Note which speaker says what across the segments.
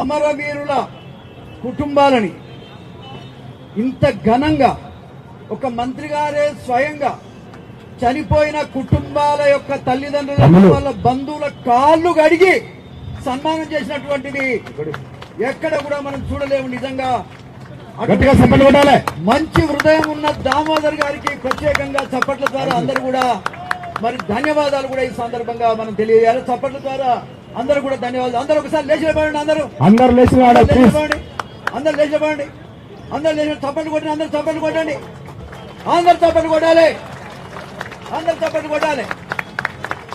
Speaker 1: అమరవీరుల కుటుంబాలని ఇంత ఘనంగా ఒక మంత్రి గారే స్వయంగా చనిపోయిన కుటుంబాల యొక్క తల్లిదండ్రుల వాళ్ళ బంధువుల కాళ్ళు గడిగి సన్మానం చేసినటువంటిది ఎక్కడ కూడా మనం చూడలేము. నిజంగా మంచి హృదయం ఉన్న దామోదర్ గారికి ప్రత్యేకంగా చప్పట్ల ద్వారా అందరూ కూడా మరి ధన్యవాదాలు కూడా ఈ సందర్భంగా మనం తెలియజేయాలి. చప్పట్ల ద్వారా అందరూ కూడా ధన్యవాదాలు. అందరూ ఒకసారి లేచిపోండి, అందరూ లేచిపోండి, అందరూ లేచిపోండి, అందరూ లేచి చప్పట్లు కొట్టండి, అందరూ చప్పట్లు కొట్టండి, అందరూ చప్పట్లు కొట్టాలి, అందరూ చప్పట్లు కొట్టాలి.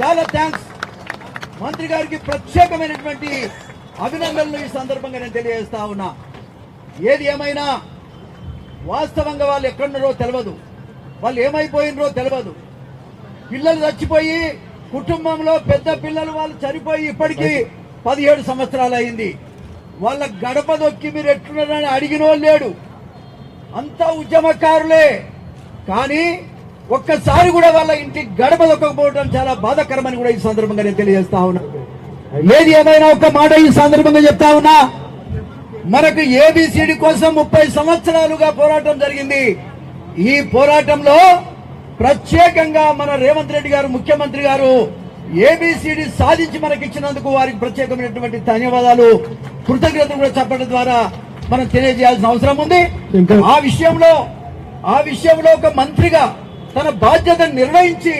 Speaker 1: చాలా థ్యాంక్స్. మంత్రి గారికి ప్రత్యేకమైనటువంటి అభినందనలు ఈ సందర్భంగా నేను తెలియజేస్తా ఉన్నా. ఏది ఏమైనా వాస్తవంగా వాళ్ళు ఎక్కడున్నారో తెలియదు, వాళ్ళు ఏమైపోయినరో తెలియదు. పిల్లలు చచ్చిపోయి కుటుంబంలో పెద్ద పిల్లలు వాళ్ళు చనిపోయి ఇప్పటికీ 17 సంవత్సరాలు అయింది. వాళ్ళ గడప దొక్కి మీరు ఎట్లున్నారని అడిగినో లేడు. అంతా ఉద్యమకారులే, కానీ ఒక్కసారి కూడా వాళ్ళ ఇంటి గడప దొక్కకపోవడం చాలా బాధాకరమని కూడా ఈ సందర్భంగా నేను తెలియజేస్తా ఉన్నా. ఏది ఏమైనా ఒక మాట ఈ సందర్భంగా చెప్తా ఉన్నా, మనకు ఏబిసిడి కోసం 30 సంవత్సరాలుగా పోరాటం జరిగింది. ఈ పోరాటంలో ప్రత్యేకంగా మన రేవంత్ రెడ్డి గారు ముఖ్యమంత్రి గారు ఏబిసిడి సాధించి మనకిచ్చినందుకు వారికి ప్రత్యేకమైనటువంటి ధన్యవాదాలు, కృతజ్ఞతలు కూడా చెప్పడం ద్వారా మనం తెలియజేయాల్సిన అవసరం ఉంది. ఆ విషయంలో ఒక మంత్రిగా తన బాధ్యతను నిర్వహించి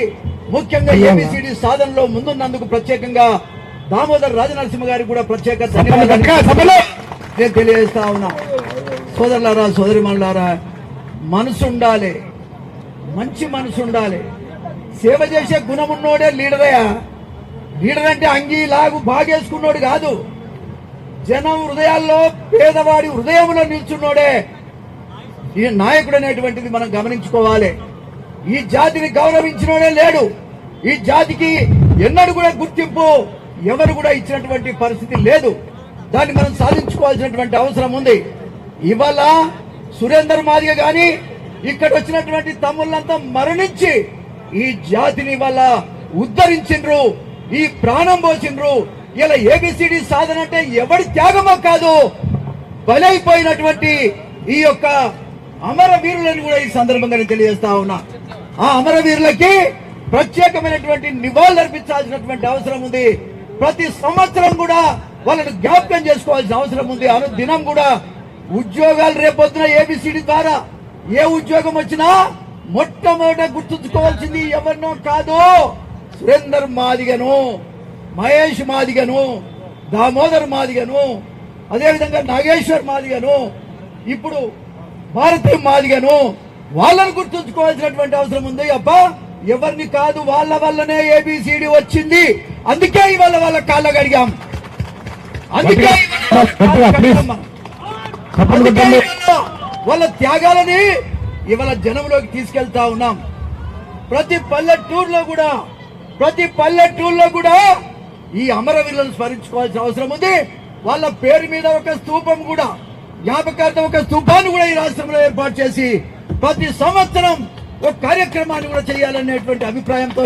Speaker 1: ముఖ్యంగా ఏబిసిడి సాధనలో ముందున్నందుకు ప్రత్యేకంగా దామోదర్ రాజనరసింహ గారికి కూడా ప్రత్యేక ధన్యవాదాలు నేను తెలియజేస్తా ఉన్నా. సోదరులారా, సోదరిమణులారా, మనసు ఉండాలి, మంచి మనసు ఉండాలి. సేవ చేసే గుణం ఉన్నోడే లీడరయ్యా. లీడర్ అంటే అంగీ లాగు బాగేసుకున్నోడు కాదు, జనం హృదయాల్లో పేదవాడి హృదయంలో నిల్చున్నోడే ఈ నాయకుడు అనేటువంటిది మనం గమనించుకోవాలి. ఈ జాతిని గౌరవించినోడే లేడు. ఈ జాతికి ఎన్నడూ కూడా గుర్తింపు ఎవరు కూడా ఇచ్చినటువంటి పరిస్థితి లేదు. దాన్ని మనం సాధించుకోవాల్సినటువంటి అవసరం ఉంది. ఇవాళ సురేందర్ మాదిగ గాని ఇక్కడ వచ్చినటువంటి తమ్ముళ్ళంతా మరణించి ఈ జాతిని వల్ల ఉద్ధరించిండ్రు, ఈ ప్రాణం పోసిండ్రు. ఇలా ఏబిసిడి సాధన అంటే ఎవరి త్యాగమో కాదు, బలైపోయినటువంటి ఈ యొక్క అమరవీరులను కూడా ఈ సందర్భంగా తెలియజేస్తా ఉన్నా. ఆ అమరవీరులకి ప్రత్యేకమైనటువంటి నివాళులు అర్పించాల్సినటువంటి అవసరం ఉంది. ప్రతి సంవత్సరం కూడా వాళ్ళని జ్ఞాపకం చేసుకోవాల్సిన అవసరం ఉంది. అనుదినం కూడా ఉద్యోగాలు రేపొద్దున ఏబిసిడి ద్వారా ఏ ఉద్యోగం వచ్చినా మొట్టమొదట గుర్తుంచుకోవాల్సింది ఎవరినో కాదు, సురేందర్ మాదిగను, మహేష్ మాదిగను, దామోదర్ మాదిగను, అదేవిధంగా నాగేశ్వర్ మాదిగను, ఇప్పుడు భారతీ మాదిగను, వాళ్ళని గుర్తుంచుకోవాల్సినటువంటి అవసరం ఉంది. అబ్బా ఎవరిని కాదు, వాళ్ళ వల్లనే ఏబిసిడి వచ్చింది. అందుకే ఇవాళ వాళ్ళ కాళ్ళ గడిగాం, అందుకే వాళ్ళ త్యాగాలని ఇవాళ జనంలోకి తీసుకెళ్తా ఉన్నాం. ప్రతి పల్లెటూరులో కూడా ఈ అమరవీరులను స్మరించుకోవాల్సిన అవసరం ఉంది. వాళ్ళ పేరు మీద ఒక స్తూపం కూడా, జ్ఞాపకార్థం ఒక స్తూపాన్ని కూడా ఈ రాష్ట్రంలో ఏర్పాటు చేసి ప్రతి సంవత్సరం ఒక కార్యక్రమాన్ని కూడా చేయాలనేటువంటి అభిప్రాయంతో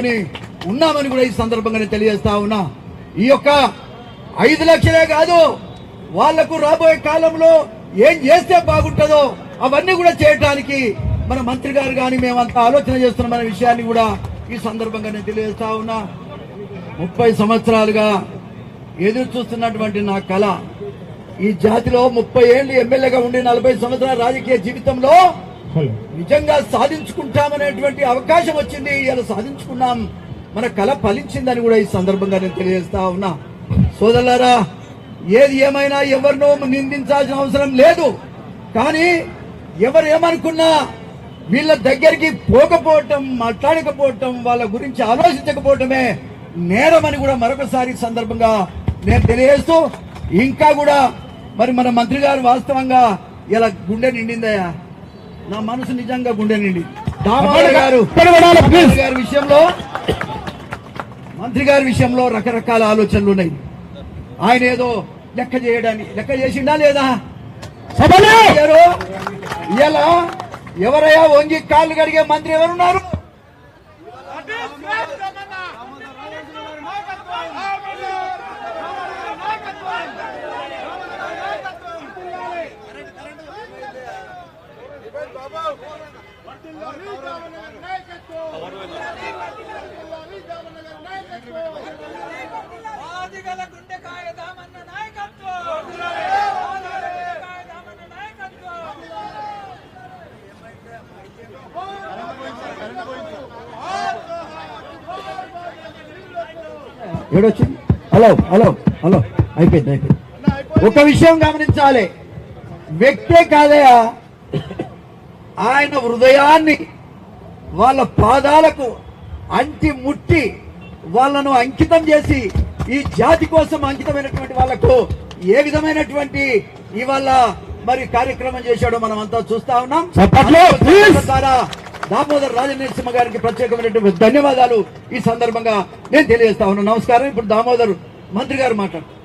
Speaker 1: ఉన్నామని కూడా ఈ సందర్భంగా తెలియజేస్తా ఉన్నా. ఈ యొక్క 5 లక్షలే కాదు, వాళ్లకు రాబోయే కాలంలో ఏం చేస్తే బాగుంటుందో అవన్నీ కూడా చేయడానికి మన మంత్రి గారు కానీ మేమంతా ఆలోచన చేస్తున్నామనే విషయాన్ని కూడా ఈ సందర్భంగా నేను తెలియజేస్తా ఉన్నా. 30 సంవత్సరాలుగా ఎదురు చూస్తున్నటువంటి నా కళ, ఈ జాతిలో 30 ఏళ్లు ఎమ్మెల్యేగా ఉండి 40 సంవత్సరాల రాజకీయ జీవితంలో నిజంగా సాధించుకుంటామనేటువంటి అవకాశం వచ్చింది. ఇలా సాధించుకున్నాం, మన కళ ఫలించిందని కూడా ఈ సందర్భంగా నేను తెలియజేస్తా ఉన్నా. సోదరులారా, ఏది ఏమైనా ఎవరినో నిందించాల్సిన అవసరం లేదు. కానీ ఎవరు ఏమనుకున్నా వీళ్ళ దగ్గరికి పోకపోవటం, మాట్లాడకపోవటం, వాళ్ళ గురించి ఆలోచించకపోవటమే నేరమని కూడా మరొకసారి సందర్భంగా నేను తెలియజేస్తూ, ఇంకా కూడా మరి మన మంత్రి గారు వాస్తవంగా ఇలా గుండె నిండిందయ్యా, నా మనసు నిజంగా గుండె నిండి. దామోదర్ గారు మంత్రి గారి విషయంలో రకరకాల ఆలోచనలు ఉన్నాయి. ఆయన ఏదో లెక్క చేసిండా లేదా? ఇలా ఎవరయ్యా వంగి కాళ్ళు కడిగే మంత్రి ఎవరున్నారు?
Speaker 2: ఆదిగల గుండెకాయ దామన్న నాయకత్వం.
Speaker 1: ఏడొచ్చింది. హలో హలో హలో అయిపోయింది. ఒక విషయం గమనించాలి, వ్యక్తే కాదయా, ఆయన హృదయాన్ని వాళ్ళ పాదాలకు అంటి ముట్టి వాళ్ళను అంకితం చేసి ఈ జాతి కోసం అంకితమైనటువంటి వాళ్లకు ఏ విధమైనటువంటి ఇవాళ మరి కార్యక్రమం చేశాడో మనం అంతా చూస్తా ఉన్నాం. ద్వారా దామోదర్ రాజనరసింహ గారికి ప్రత్యేకమైనటువంటి ధన్యవాదాలు ఈ సందర్భంగా నేను తెలియజేస్తా ఉన్నాను. నమస్కారం. ఇప్పుడు దామోదర్ మంత్రి గారు మాట్లాడుతున్నారు.